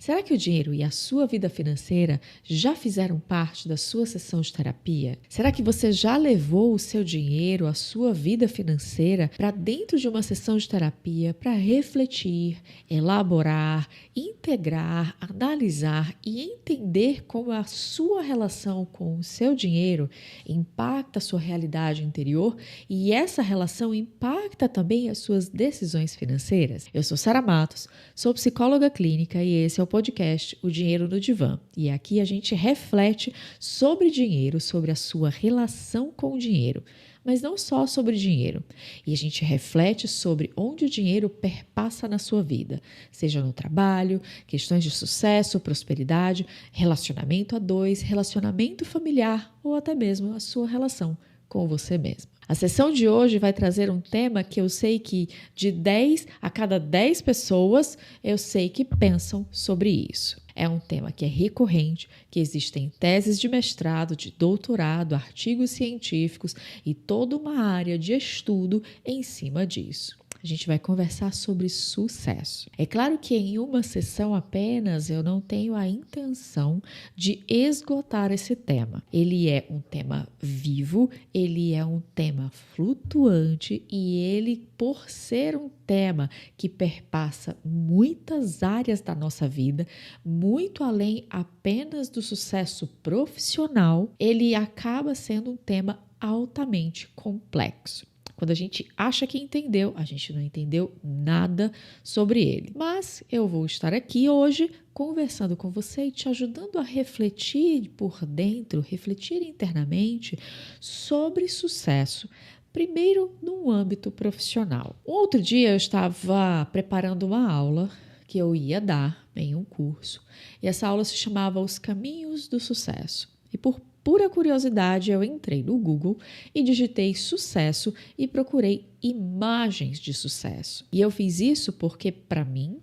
Será que o dinheiro e a sua vida financeira já fizeram parte da sua sessão de terapia? Será que você já levou o seu dinheiro, a sua vida financeira para dentro de uma sessão de terapia para refletir, elaborar, integrar, analisar e entender como a sua relação com o seu dinheiro impacta a sua realidade interior e essa relação impacta também as suas decisões financeiras? Eu sou Sara Matos, sou psicóloga clínica e esse é o podcast O Dinheiro no Divã. E aqui a gente reflete sobre dinheiro, sobre a sua relação com o dinheiro, mas não só sobre dinheiro. E a gente reflete sobre onde o dinheiro perpassa na sua vida, seja no trabalho, questões de sucesso, prosperidade, relacionamento a dois, relacionamento familiar ou até mesmo a sua relação com você mesmo. A sessão de hoje vai trazer um tema que eu sei que de 10 a cada 10 pessoas eu sei que pensam sobre isso. É um tema que é recorrente, que existem teses de mestrado, de doutorado, artigos científicos e toda uma área de estudo em cima disso. A gente vai conversar sobre sucesso. É claro que em uma sessão apenas eu não tenho a intenção de esgotar esse tema. Ele é um tema vivo, ele é um tema flutuante e ele, por ser um tema que perpassa muitas áreas da nossa vida, muito além apenas do sucesso profissional, ele acaba sendo um tema altamente complexo. Quando a gente acha que entendeu, a gente não entendeu nada sobre ele. Mas eu vou estar aqui hoje conversando com você e te ajudando a refletir por dentro, refletir internamente sobre sucesso. Primeiro, no âmbito profissional. Um outro dia eu estava preparando uma aula que eu ia dar em um curso e essa aula se chamava Os Caminhos do Sucesso. E por pura curiosidade, eu entrei no Google e digitei sucesso e procurei imagens de sucesso. E eu fiz isso porque, para mim,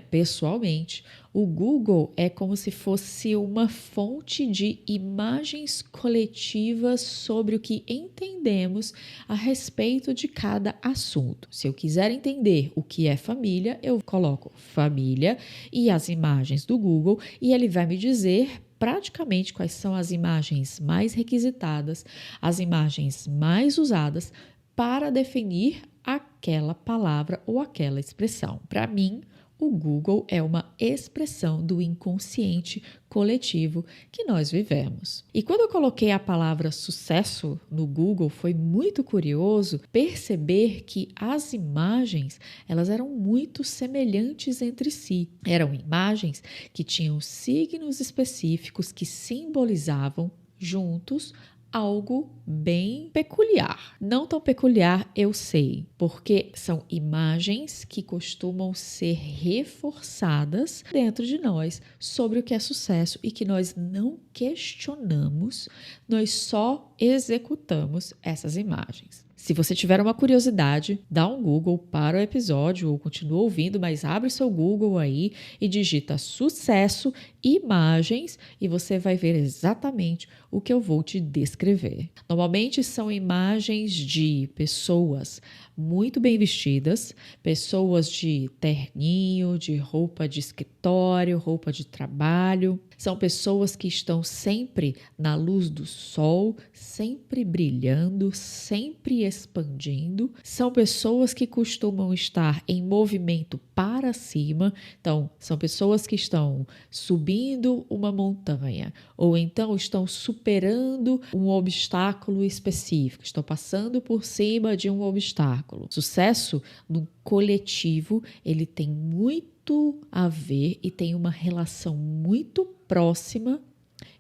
pessoalmente, o Google é como se fosse uma fonte de imagens coletivas sobre o que entendemos a respeito de cada assunto. Se eu quiser entender o que é família, eu coloco família e as imagens do Google e ele vai me dizer praticamente quais são as imagens mais requisitadas, as imagens mais usadas para definir aquela palavra ou aquela expressão. Para mim, o Google é uma expressão do inconsciente coletivo que nós vivemos. E quando eu coloquei a palavra sucesso no Google, foi muito curioso perceber que as imagens, elas eram muito semelhantes entre si. Eram imagens que tinham signos específicos que simbolizavam juntos algo bem peculiar. Não tão peculiar, eu sei, porque são imagens que costumam ser reforçadas dentro de nós sobre o que é sucesso e que nós não questionamos, nós só executamos essas imagens. Se você tiver uma curiosidade, dá um Google para o episódio ou continua ouvindo, mas abre o seu Google aí e digita sucesso, imagens e você vai ver exatamente o que eu vou te descrever. Normalmente são imagens de pessoas muito bem vestidas, pessoas de terninho, de roupa de escritório, roupa de trabalho. São pessoas que estão sempre na luz do sol, sempre brilhando, sempre expandindo. São pessoas que costumam estar em movimento para cima. Então, são pessoas que estão subindo uma montanha ou então estão superando um obstáculo específico, estão passando por cima de um obstáculo. Sucesso no coletivo, ele tem muito a ver e tem uma relação muito próxima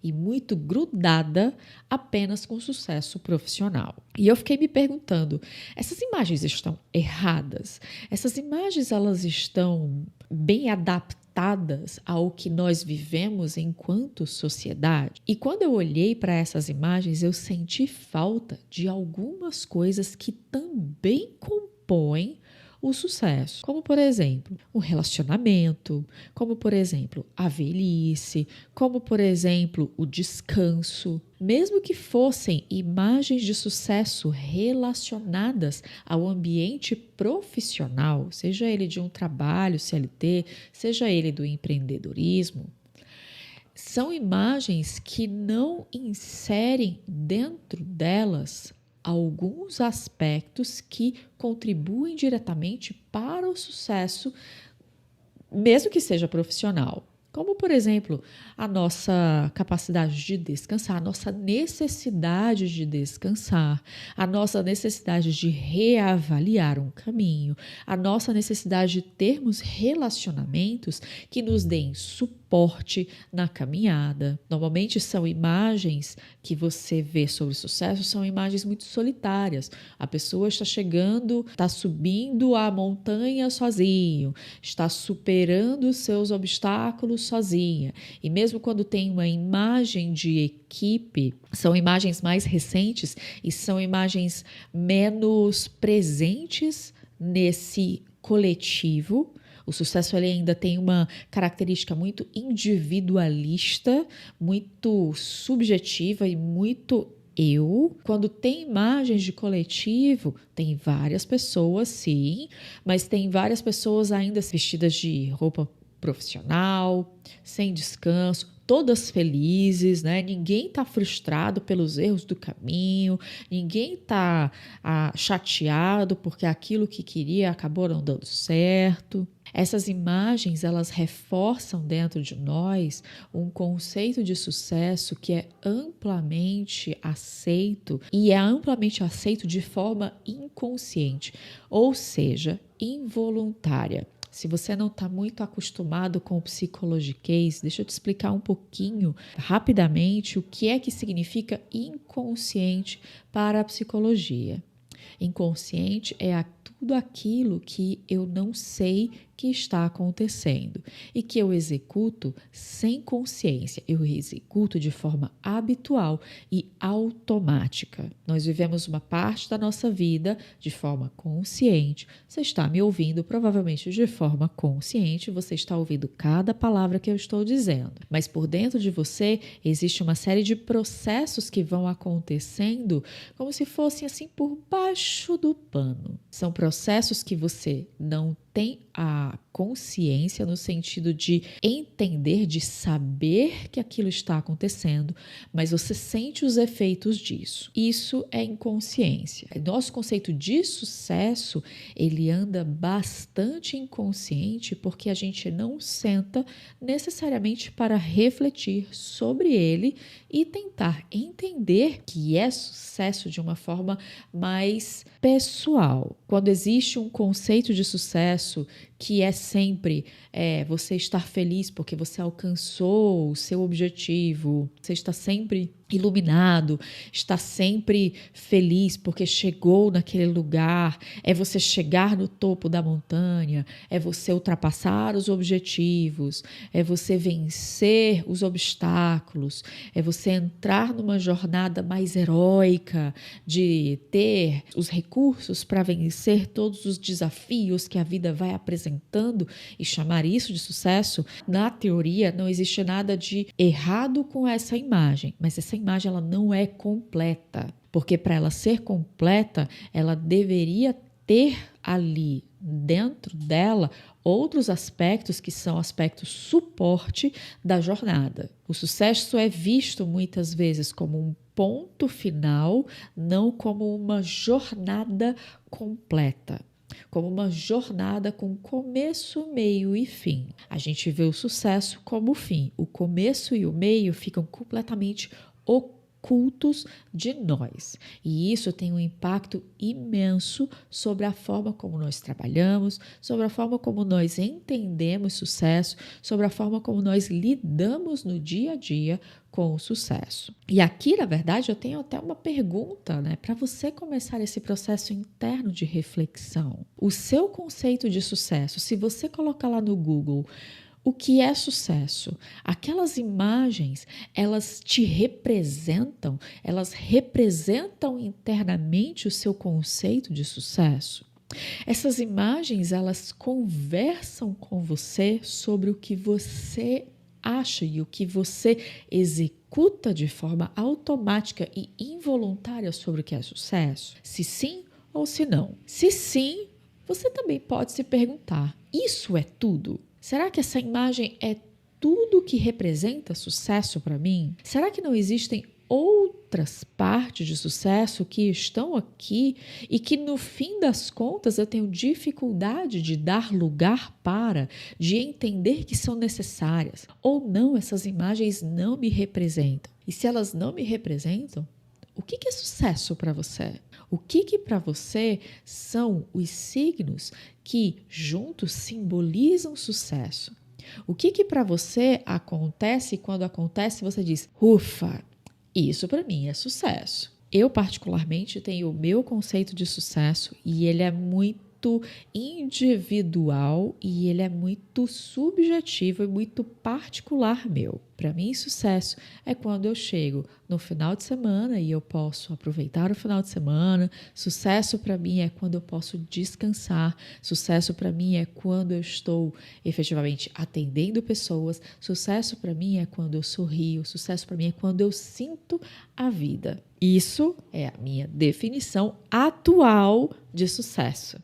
e muito grudada apenas com o sucesso profissional. E eu fiquei me perguntando, essas imagens estão erradas? Essas imagens, elas estão bem adaptadas ao que nós vivemos enquanto sociedade? E quando eu olhei para essas imagens, eu senti falta de algumas coisas que também compõem o sucesso, como por exemplo, um relacionamento, como por exemplo, a velhice, como por exemplo, o descanso. Mesmo que fossem imagens de sucesso relacionadas ao ambiente profissional, seja ele de um trabalho CLT, seja ele do empreendedorismo, são imagens que não inserem dentro delas alguns aspectos que contribuem diretamente para o sucesso, mesmo que seja profissional. Como, por exemplo, a nossa capacidade de descansar, a nossa necessidade de descansar, a nossa necessidade de reavaliar um caminho, a nossa necessidade de termos relacionamentos que nos deem suporte na caminhada. Normalmente são imagens que você vê sobre sucesso, são imagens muito solitárias. A pessoa está chegando, está subindo a montanha sozinho, está superando os seus obstáculos sozinha. E mesmo quando tem uma imagem de equipe, são imagens mais recentes e são imagens menos presentes nesse coletivo. O sucesso ele ainda tem uma característica muito individualista, muito subjetiva e muito eu. Quando tem imagens de coletivo, tem várias pessoas, sim, mas tem várias pessoas ainda vestidas de roupa profissional, sem descanso, todas felizes, né? Ninguém está frustrado pelos erros do caminho, ninguém está chateado porque aquilo que queria acabou não dando certo. Essas imagens, elas reforçam dentro de nós um conceito de sucesso que é amplamente aceito e é amplamente aceito de forma inconsciente, ou seja, involuntária. Se você não está muito acostumado com o psicologiquês, deixa eu te explicar um pouquinho, rapidamente, o que é que significa inconsciente para a psicologia. Inconsciente é tudo aquilo que eu não sei que está acontecendo e que eu executo sem consciência, eu executo de forma habitual e automática. Nós vivemos uma parte da nossa vida de forma consciente. Você está me ouvindo provavelmente de forma consciente, você está ouvindo cada palavra que eu estou dizendo, mas por dentro de você existe uma série de processos que vão acontecendo como se fossem assim por baixo do pano. São processos que você não tem a consciência no sentido de entender, de saber que aquilo está acontecendo, mas você sente os efeitos disso. Isso é inconsciência. Nosso conceito de sucesso, ele anda bastante inconsciente porque a gente não senta necessariamente para refletir sobre ele e tentar entender que é sucesso de uma forma mais pessoal. Quando existe um conceito de sucesso que é sempre você estar feliz porque você alcançou o seu objetivo, você está sempre iluminado, está sempre feliz porque chegou naquele lugar, é você chegar no topo da montanha, é você ultrapassar os objetivos, é você vencer os obstáculos, é você entrar numa jornada mais heróica de ter os recursos para vencer todos os desafios que a vida vai apresentando e chamar isso de sucesso. Na teoria, não existe nada de errado com essa imagem, mas essa imagem ela não é completa, porque para ela ser completa, ela deveria ter ali dentro dela outros aspectos que são aspectos suporte da jornada. O sucesso é visto muitas vezes como um ponto final, não como uma jornada completa, como uma jornada com começo, meio e fim. A gente vê o sucesso como o fim. O começo e o meio ficam completamente ocultos de nós. E isso tem um impacto imenso sobre a forma como nós trabalhamos, sobre a forma como nós entendemos sucesso, sobre a forma como nós lidamos no dia a dia com o sucesso. E aqui, na verdade, eu tenho até uma pergunta, para você começar esse processo interno de reflexão. O seu conceito de sucesso, se você colocar lá no Google o que é sucesso, aquelas imagens, elas te representam, elas representam internamente o seu conceito de sucesso? Essas imagens, elas conversam com você sobre o que você acha e o que você executa de forma automática e involuntária sobre o que é sucesso. Se sim ou se não. Se sim, você também pode se perguntar: isso é tudo? Será que essa imagem é tudo que representa sucesso para mim? Será que não existem outras partes de sucesso que estão aqui e que no fim das contas eu tenho dificuldade de dar lugar para, de entender que são necessárias? Ou não, essas imagens não me representam? E se elas não me representam, o que é sucesso para você? O que para você são os signos que juntos simbolizam sucesso? O que para você acontece e quando acontece você diz, ufa, isso para mim é sucesso. Eu particularmente tenho o meu conceito de sucesso e ele é muito individual e ele é muito subjetivo e muito particular meu. Para mim, sucesso é quando eu chego no final de semana e eu posso aproveitar o final de semana. Sucesso para mim é quando eu posso descansar. Sucesso para mim é quando eu estou efetivamente atendendo pessoas. Sucesso para mim é quando eu sorrio. Sucesso para mim é quando eu sinto a vida. Isso é a minha definição atual de sucesso.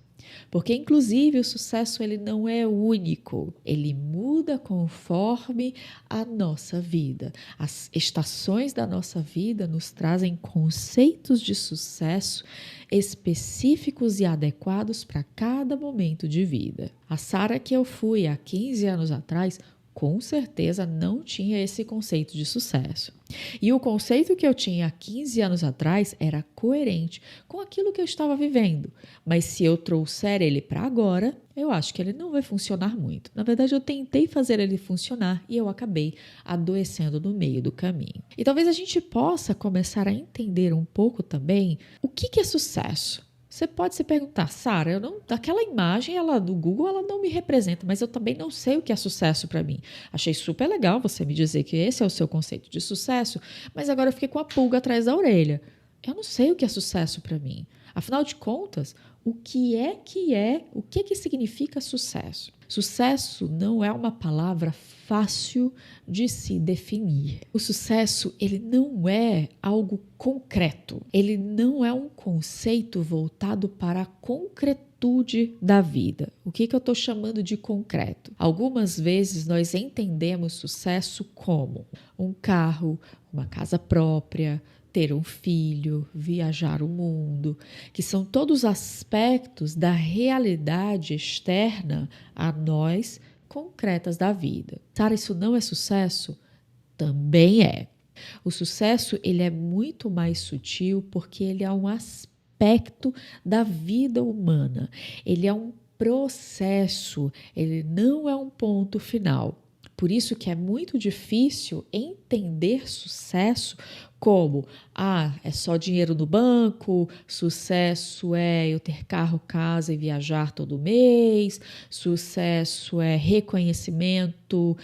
Porque, inclusive, o sucesso ele não é único, ele muda conforme a nossa vida. As estações da nossa vida nos trazem conceitos de sucesso específicos e adequados para cada momento de vida. A Sara que eu fui há 15 anos atrás, com certeza não tinha esse conceito de sucesso. E o conceito que eu tinha há 15 anos atrás era coerente com aquilo que eu estava vivendo. Mas se eu trouxer ele para agora, eu acho que ele não vai funcionar muito. Na verdade, eu tentei fazer ele funcionar e eu acabei adoecendo no meio do caminho. E talvez a gente possa começar a entender um pouco também o que é sucesso. Você pode se perguntar, Sara, aquela imagem do Google ela não me representa, mas eu também não sei o que é sucesso para mim. Achei super legal você me dizer que esse é o seu conceito de sucesso, mas agora eu fiquei com a pulga atrás da orelha. Eu não sei o que é sucesso para mim. Afinal de contas, o que significa sucesso? Sucesso não é uma palavra fácil de se definir. O sucesso, ele não é algo concreto. Ele não é um conceito voltado para a concretude da vida. O que eu estou chamando de concreto? Algumas vezes nós entendemos sucesso como um carro, uma casa própria, ter um filho, viajar o mundo, que são todos aspectos da realidade externa a nós, concretas da vida. Sara, isso não é sucesso? Também é. O sucesso, ele é muito mais sutil porque ele é um aspecto da vida humana. Ele é um processo, ele não é um ponto final. Por isso que é muito difícil entender sucesso como, é só dinheiro no banco, sucesso é eu ter carro, casa e viajar todo mês, sucesso é reconhecimento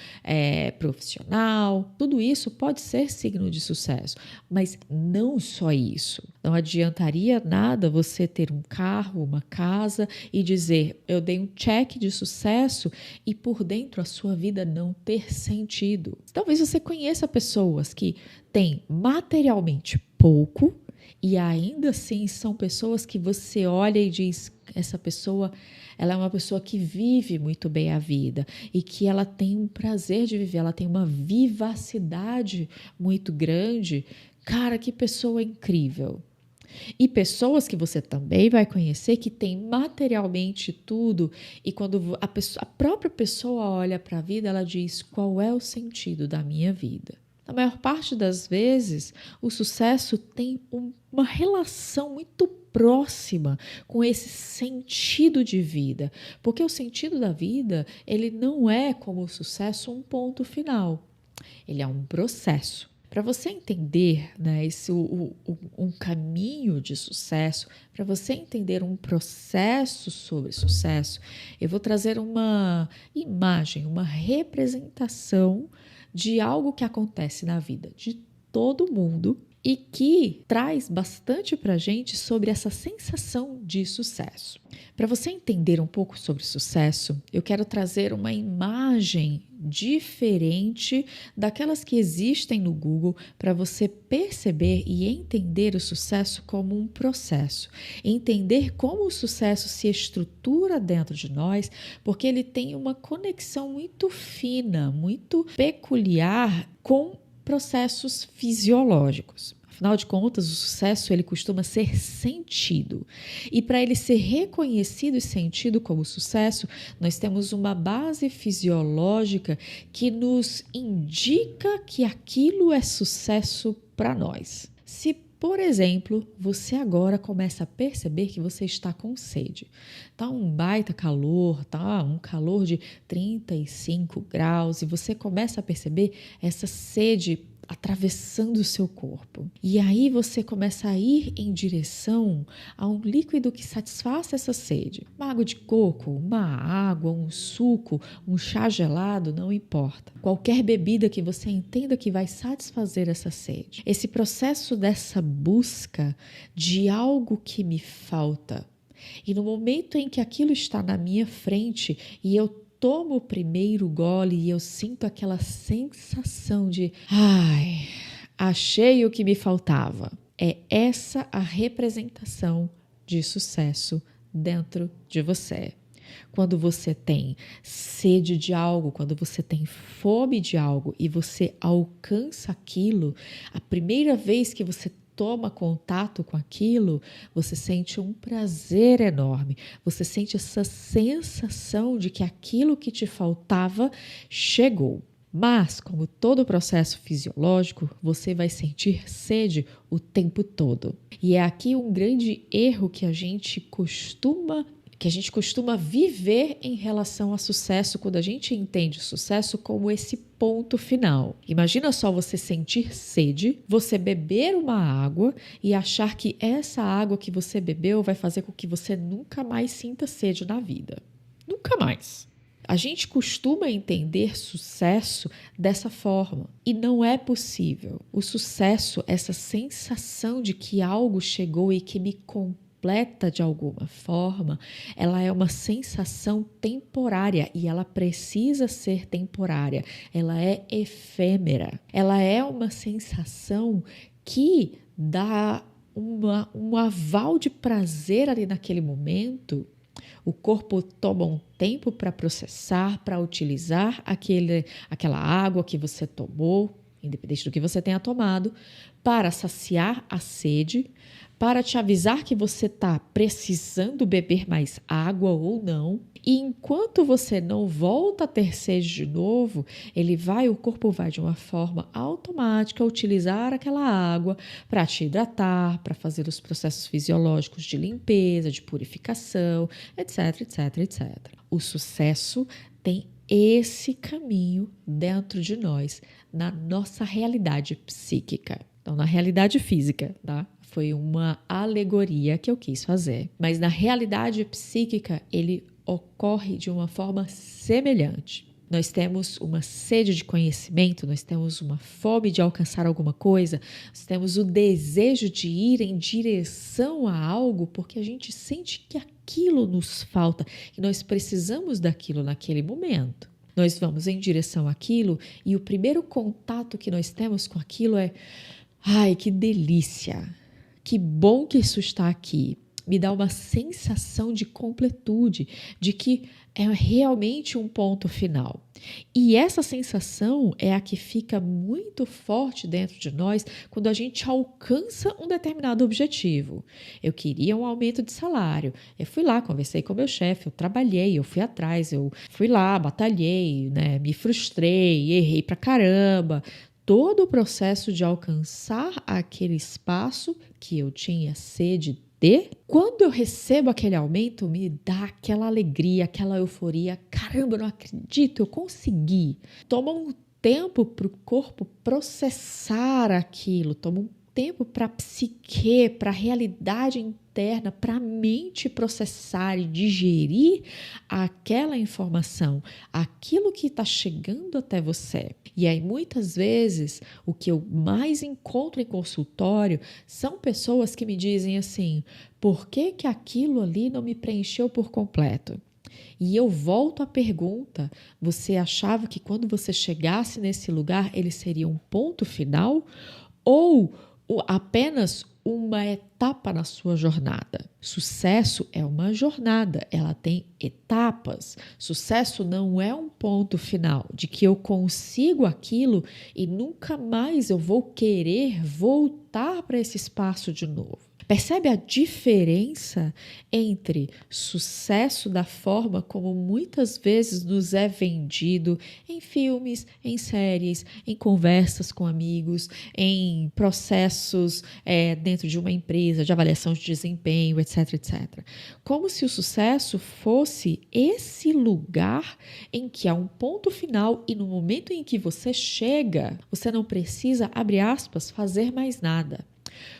profissional. Tudo isso pode ser signo de sucesso, mas não só isso. Não adiantaria nada você ter um carro, uma casa e dizer, eu dei um check de sucesso e por dentro a sua vida não ter sentido. Talvez você conheça pessoas que têm materialmente pouco e ainda assim são pessoas que você olha e diz, essa pessoa, ela é uma pessoa que vive muito bem a vida e que ela tem um prazer de viver, ela tem uma vivacidade muito grande. Cara, que pessoa incrível! E pessoas que você também vai conhecer que têm materialmente tudo e quando a própria pessoa olha para a vida, ela diz, qual é o sentido da minha vida? Na maior parte das vezes, o sucesso tem uma relação muito próxima com esse sentido de vida, porque o sentido da vida, ele não é como o sucesso um ponto final, ele é um processo. Para você entender, né, um caminho de sucesso, para você entender um processo sobre sucesso, eu vou trazer uma imagem, uma representação de algo que acontece na vida de todo mundo e que traz bastante para a gente sobre essa sensação de sucesso. Para você entender um pouco sobre sucesso, eu quero trazer uma imagem diferente daquelas que existem no Google para você perceber e entender o sucesso como um processo. Entender como o sucesso se estrutura dentro de nós, porque ele tem uma conexão muito fina, muito peculiar com processos fisiológicos. Afinal de contas, o sucesso ele costuma ser sentido. E para ele ser reconhecido e sentido como sucesso, nós temos uma base fisiológica que nos indica que aquilo é sucesso para nós. Se, por exemplo, você agora começa a perceber que você está com sede. Tá um baita calor, tá um calor de 35 graus e você começa a perceber essa sede atravessando o seu corpo. E aí você começa a ir em direção a um líquido que satisfaça essa sede. Uma água de coco, uma água, um suco, um chá gelado, não importa. Qualquer bebida que você entenda que vai satisfazer essa sede. Esse processo dessa busca de algo que me falta. E no momento em que aquilo está na minha frente e eu tomo o primeiro gole e eu sinto aquela sensação de ai, achei o que me faltava. É essa a representação de sucesso dentro de você. Quando você tem sede de algo, quando você tem fome de algo e você alcança aquilo, a primeira vez que você toma contato com aquilo, você sente um prazer enorme. Você sente essa sensação de que aquilo que te faltava chegou. Mas, como todo processo fisiológico, você vai sentir sede o tempo todo. E é aqui um grande erro que a gente costuma viver em relação a sucesso quando a gente entende o sucesso como esse ponto final. Imagina só você sentir sede, você beber uma água e achar que essa água que você bebeu vai fazer com que você nunca mais sinta sede na vida. Nunca mais. A gente costuma entender sucesso dessa forma e não é possível. O sucesso, essa sensação de que algo chegou e que me completa de alguma forma, ela é uma sensação temporária e ela precisa ser temporária, ela é efêmera, ela é uma sensação que dá um aval de prazer ali naquele momento. O corpo toma um tempo para processar, para utilizar aquela água que você tomou, independente do que você tenha tomado, para saciar a sede, para te avisar que você está precisando beber mais água ou não. E enquanto você não volta a ter sede de novo, o corpo vai de uma forma automática utilizar aquela água para te hidratar, para fazer os processos fisiológicos de limpeza, de purificação, etc, etc, etc. O sucesso tem esse caminho dentro de nós, na nossa realidade psíquica. Então, na realidade física, tá? Foi uma alegoria que eu quis fazer. Mas na realidade psíquica, ele ocorre de uma forma semelhante. Nós temos uma sede de conhecimento, nós temos uma fome de alcançar alguma coisa, nós temos o desejo de ir em direção a algo porque a gente sente que aquilo nos falta e nós precisamos daquilo naquele momento. Nós vamos em direção àquilo e o primeiro contato que nós temos com aquilo é: ai, que delícia! Que bom que isso está aqui. Me dá uma sensação de completude, de que é realmente um ponto final. E essa sensação é a que fica muito forte dentro de nós quando a gente alcança um determinado objetivo. Eu queria um aumento de salário. Eu fui lá, conversei com o meu chefe, eu trabalhei, eu fui atrás, eu fui lá, batalhei, né, me frustrei, errei pra caramba. Todo o processo de alcançar aquele espaço que eu tinha sede de, quando eu recebo aquele aumento, me dá aquela alegria, aquela euforia. Caramba, eu não acredito, eu consegui. Toma um tempo para o corpo processar aquilo, toma um tempo para a psique, para a realidade interna para a mente processar e digerir aquela informação, aquilo que está chegando até você. E aí, muitas vezes, o que eu mais encontro em consultório são pessoas que me dizem assim: por que que aquilo ali não me preencheu por completo? E eu volto à pergunta: você achava que quando você chegasse nesse lugar ele seria um ponto final ou apenas uma etapa na sua jornada? Sucesso é uma jornada, ela tem etapas. Sucesso não é um ponto final, de que eu consigo aquilo e nunca mais eu vou querer voltar para esse espaço de novo. Percebe a diferença entre sucesso da forma como muitas vezes nos é vendido em filmes, em séries, em conversas com amigos, em processos dentro de uma empresa, de avaliação de desempenho, etc, etc. Como se o sucesso fosse esse lugar em que há um ponto final e no momento em que você chega, você não precisa, abre aspas, fazer mais nada.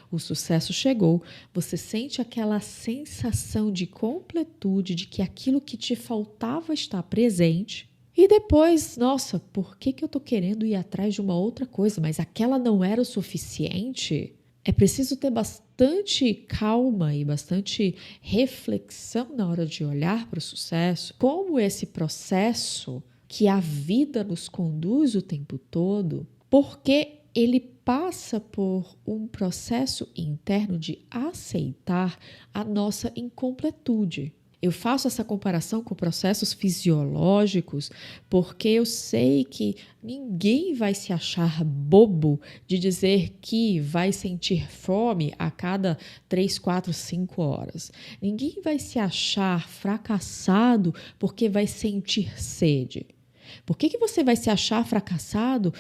O sucesso chegou, você sente aquela sensação de completude, de que aquilo que te faltava está presente. E depois, nossa, por que eu estou querendo ir atrás de uma outra coisa, mas aquela não era o suficiente? É preciso ter bastante calma e bastante reflexão na hora de olhar para o sucesso, como esse processo que a vida nos conduz o tempo todo, porque ele passa por um processo interno de aceitar a nossa incompletude. Eu faço essa comparação com processos fisiológicos porque eu sei que ninguém vai se achar bobo de dizer que vai sentir fome a cada 3, 4, 5 horas. Ninguém vai se achar fracassado porque vai sentir sede. Por que você vai se achar fracassado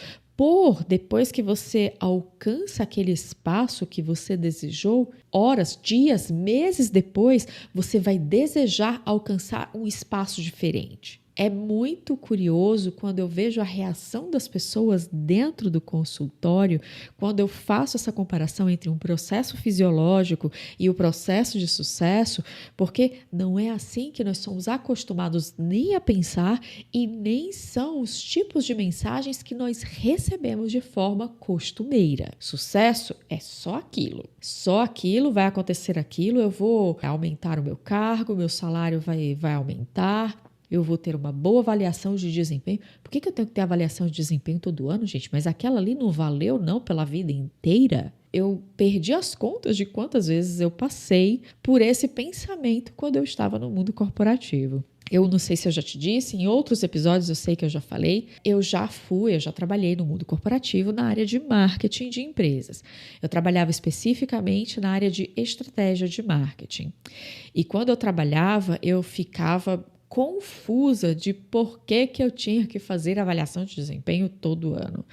depois que você alcança aquele espaço que você desejou, horas, dias, meses depois, você vai desejar alcançar um espaço diferente? É muito curioso quando eu vejo a reação das pessoas dentro do consultório, quando eu faço essa comparação entre um processo fisiológico e o processo de sucesso, porque não é assim que nós somos acostumados nem a pensar e nem são os tipos de mensagens que nós recebemos de forma costumeira. Sucesso é só aquilo, vai acontecer aquilo, eu vou aumentar o meu cargo, meu salário vai aumentar, eu vou ter uma boa avaliação de desempenho. Por que eu tenho que ter avaliação de desempenho todo ano, gente? Mas aquela ali não valeu não pela vida inteira? Eu perdi as contas de quantas vezes eu passei por esse pensamento quando eu estava no mundo corporativo. Eu não sei se eu já te disse, em outros episódios eu sei que eu já falei, eu já trabalhei no mundo corporativo na área de marketing de empresas. Eu trabalhava especificamente na área de estratégia de marketing. E quando eu trabalhava, eu ficava confusa de por que eu tinha que fazer avaliação de desempenho todo ano.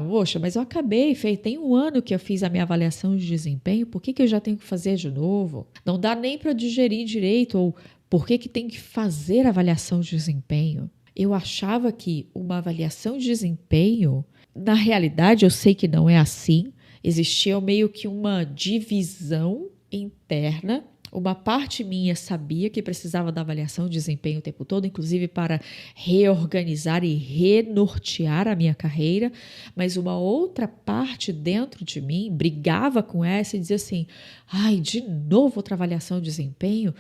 Poxa, mas eu acabei, tem um ano que eu fiz a minha avaliação de desempenho, por que eu já tenho que fazer de novo? Não dá nem para digerir direito, ou por que tem que fazer avaliação de desempenho? Eu achava que uma avaliação de desempenho, na realidade eu sei que não é assim, existia meio que uma divisão interna. Uma parte minha sabia que precisava da avaliação de desempenho o tempo todo, inclusive para reorganizar e renortear a minha carreira, mas uma outra parte dentro de mim brigava com essa e dizia assim: de novo outra avaliação de desempenho?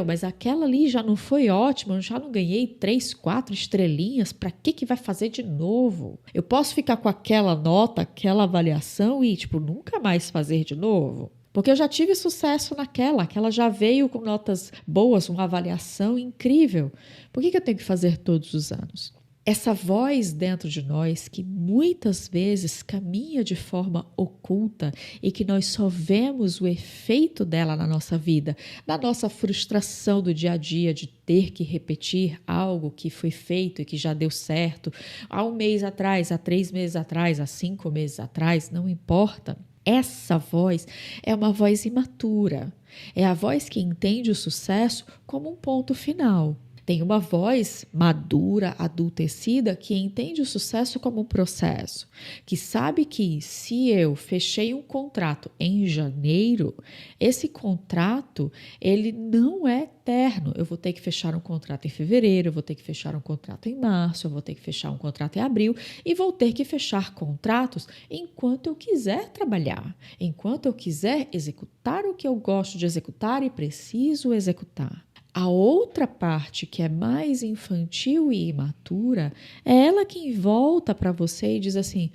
Mas aquela ali já não foi ótima, eu já não ganhei 3, 4 estrelinhas, para que vai fazer de novo? Eu posso ficar com aquela nota, aquela avaliação e nunca mais fazer de novo? Porque eu já tive sucesso aquela já veio com notas boas, uma avaliação incrível. Por que eu tenho que fazer todos os anos? Essa voz dentro de nós que muitas vezes caminha de forma oculta e que nós só vemos o efeito dela na nossa vida, na nossa frustração do dia a dia de ter que repetir algo que foi feito e que já deu certo há 1 mês atrás, há 3 meses atrás, há 5 meses atrás, não importa. Essa voz é uma voz imatura, é a voz que entende o sucesso como um ponto final. Tem uma voz madura, adultecida, que entende o sucesso como um processo, que sabe que se eu fechei um contrato em janeiro, esse contrato ele não é eterno. Eu vou ter que fechar um contrato em fevereiro, eu vou ter que fechar um contrato em março, eu vou ter que fechar um contrato em abril e vou ter que fechar contratos enquanto eu quiser trabalhar, enquanto eu quiser executar o que eu gosto de executar e preciso executar. A outra parte, que é mais infantil e imatura, é ela quem volta para você e diz assim: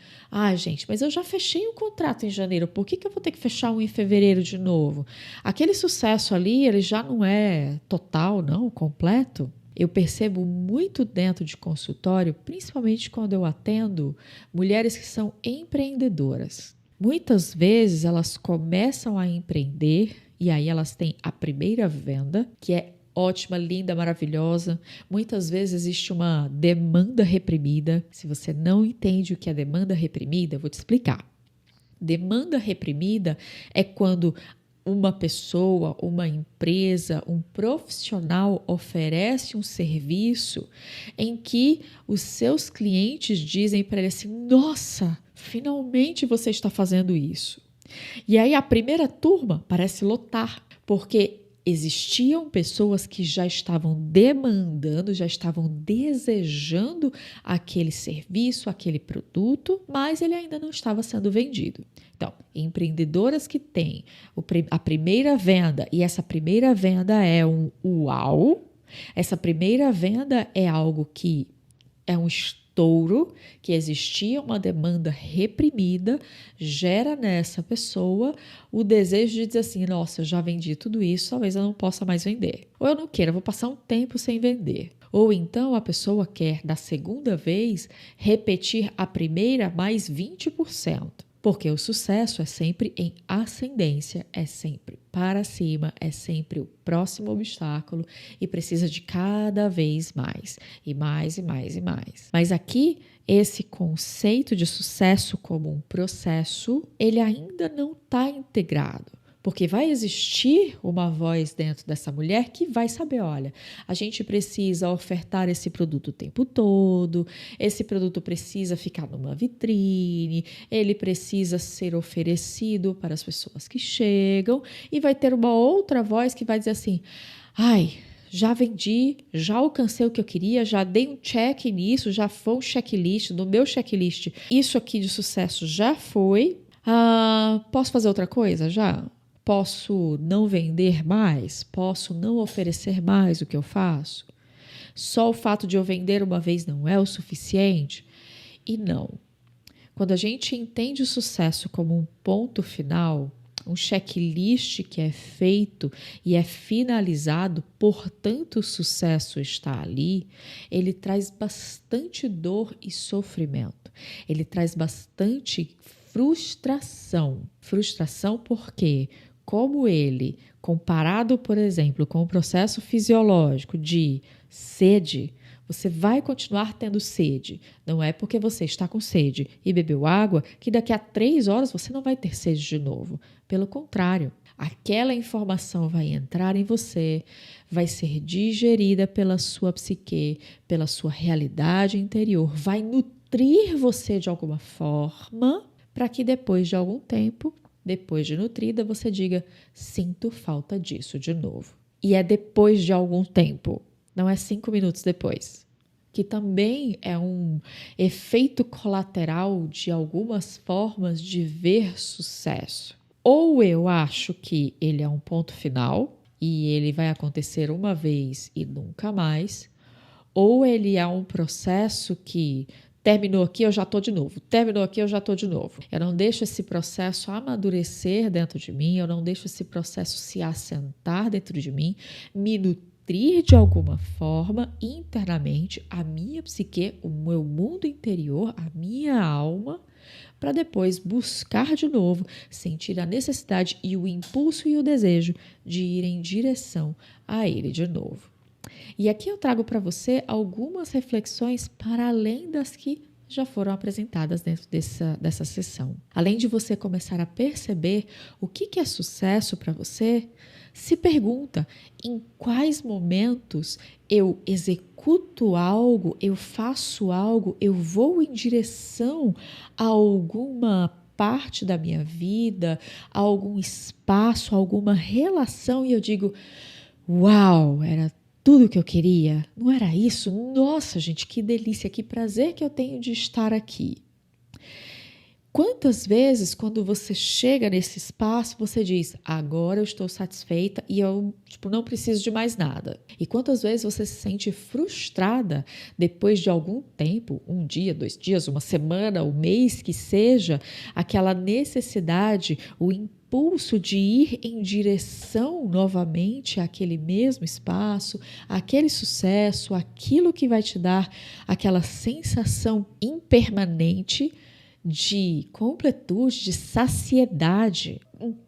gente, mas eu já fechei um contrato em janeiro, por que eu vou ter que fechar um em fevereiro de novo? Aquele sucesso ali, ele já não é total, não, completo. Eu percebo muito dentro de consultório, principalmente quando eu atendo mulheres que são empreendedoras. Muitas vezes elas começam a empreender e aí elas têm a primeira venda, que é ótima, linda, maravilhosa. Muitas vezes existe uma demanda reprimida. Se você não entende o que é demanda reprimida, eu vou te explicar. Demanda reprimida é quando uma pessoa, uma empresa, um profissional oferece um serviço em que os seus clientes dizem para ele assim: nossa, finalmente você está fazendo isso. E aí a primeira turma parece lotar, porque existiam pessoas que já estavam demandando, já estavam desejando aquele serviço, aquele produto, mas ele ainda não estava sendo vendido. Então, empreendedoras que têm a primeira venda, e essa primeira venda é um uau, essa primeira venda é algo que é um estouro, que existia uma demanda reprimida, gera nessa pessoa o desejo de dizer assim: nossa, eu já vendi tudo isso, talvez eu não possa mais vender. Ou eu não quero, eu vou passar um tempo sem vender. Ou então a pessoa quer, da segunda vez, repetir a primeira mais 20%. Porque o sucesso é sempre em ascendência, é sempre para cima, é sempre o próximo obstáculo e precisa de cada vez mais, e mais, e mais, e mais. Mas aqui, esse conceito de sucesso como um processo, ele ainda não está integrado. Porque vai existir uma voz dentro dessa mulher que vai saber: olha, a gente precisa ofertar esse produto o tempo todo, esse produto precisa ficar numa vitrine, ele precisa ser oferecido para as pessoas que chegam, e vai ter uma outra voz que vai dizer assim: já vendi, já alcancei o que eu queria, já dei um check nisso, já foi um checklist, no meu checklist, isso aqui de sucesso já foi. Posso fazer outra coisa já? Posso não vender mais? Posso não oferecer mais o que eu faço? Só o fato de eu vender uma vez não é o suficiente? E não. Quando a gente entende o sucesso como um ponto final, um checklist que é feito e é finalizado, portanto o sucesso está ali, ele traz bastante dor e sofrimento. Ele traz bastante frustração. Frustração porque, como ele, comparado, por exemplo, com o processo fisiológico de sede, você vai continuar tendo sede. Não é porque você está com sede e bebeu água que daqui a 3 horas você não vai ter sede de novo. Pelo contrário, aquela informação vai entrar em você, vai ser digerida pela sua psique, pela sua realidade interior, vai nutrir você de alguma forma, para que depois de algum tempo, depois de nutrida, você diga: sinto falta disso de novo. E é depois de algum tempo, não é 5 minutos depois, que também é um efeito colateral de algumas formas de ver sucesso. Ou eu acho que ele é um ponto final e ele vai acontecer uma vez e nunca mais, ou ele é um processo que terminou aqui, eu já estou de novo. Terminou aqui, eu já estou de novo. Eu não deixo esse processo amadurecer dentro de mim, eu não deixo esse processo se assentar dentro de mim, me nutrir de alguma forma internamente a minha psique, o meu mundo interior, a minha alma, para depois buscar de novo, sentir a necessidade e o impulso e o desejo de ir em direção a ele de novo. E aqui eu trago para você algumas reflexões para além das que já foram apresentadas dentro dessa sessão. Além de você começar a perceber o que é sucesso para você, se pergunta em quais momentos eu executo algo, eu faço algo, eu vou em direção a alguma parte da minha vida, a algum espaço, a alguma relação e eu digo, uau, era tudo que eu queria? Não era isso? Nossa, gente, que delícia, que prazer que eu tenho de estar aqui. Quantas vezes, quando você chega nesse espaço, você diz, agora eu estou satisfeita e eu não preciso de mais nada? E quantas vezes você se sente frustrada depois de algum tempo, um dia, 2 dias, uma semana, um mês que seja, aquela necessidade, o impulso de ir em direção novamente àquele mesmo espaço, àquele sucesso, aquilo que vai te dar aquela sensação impermanente de completude, de saciedade.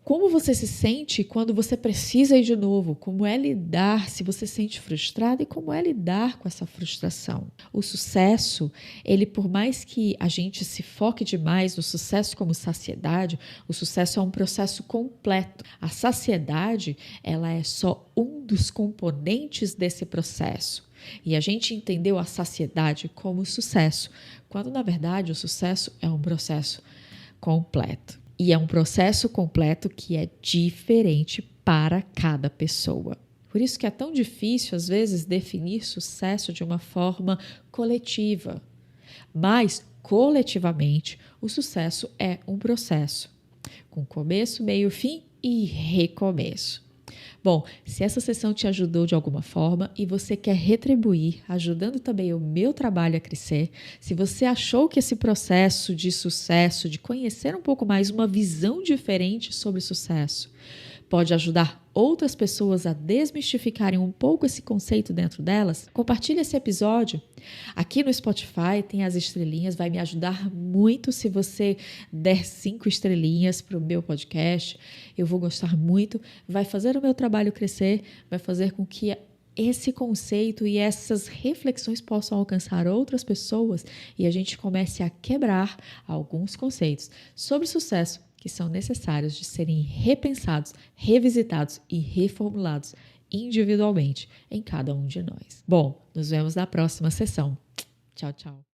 Como você se sente quando você precisa ir de novo? Como é lidar se você se sente frustrado e como é lidar com essa frustração? O sucesso, ele por mais que a gente se foque demais no sucesso como saciedade, o sucesso é um processo completo. A saciedade, ela é só um dos componentes desse processo. E a gente entendeu a saciedade como sucesso, quando na verdade o sucesso é um processo completo. E é um processo completo que é diferente para cada pessoa. Por isso que é tão difícil, às vezes, definir sucesso de uma forma coletiva. Mas, coletivamente, o sucesso é um processo, com começo, meio, fim e recomeço. Bom, se essa sessão te ajudou de alguma forma e você quer retribuir, ajudando também o meu trabalho a crescer, se você achou que esse processo de sucesso, de conhecer um pouco mais uma visão diferente sobre sucesso, pode ajudar outras pessoas a desmistificarem um pouco esse conceito dentro delas, compartilhe esse episódio. Aqui no Spotify tem as estrelinhas, vai me ajudar muito se você der 5 estrelinhas para o meu podcast. Eu vou gostar muito, vai fazer o meu trabalho crescer, vai fazer com que esse conceito e essas reflexões possam alcançar outras pessoas e a gente comece a quebrar alguns conceitos sobre sucesso que são necessários de serem repensados, revisitados e reformulados individualmente em cada um de nós. Bom, nos vemos na próxima sessão. Tchau, tchau.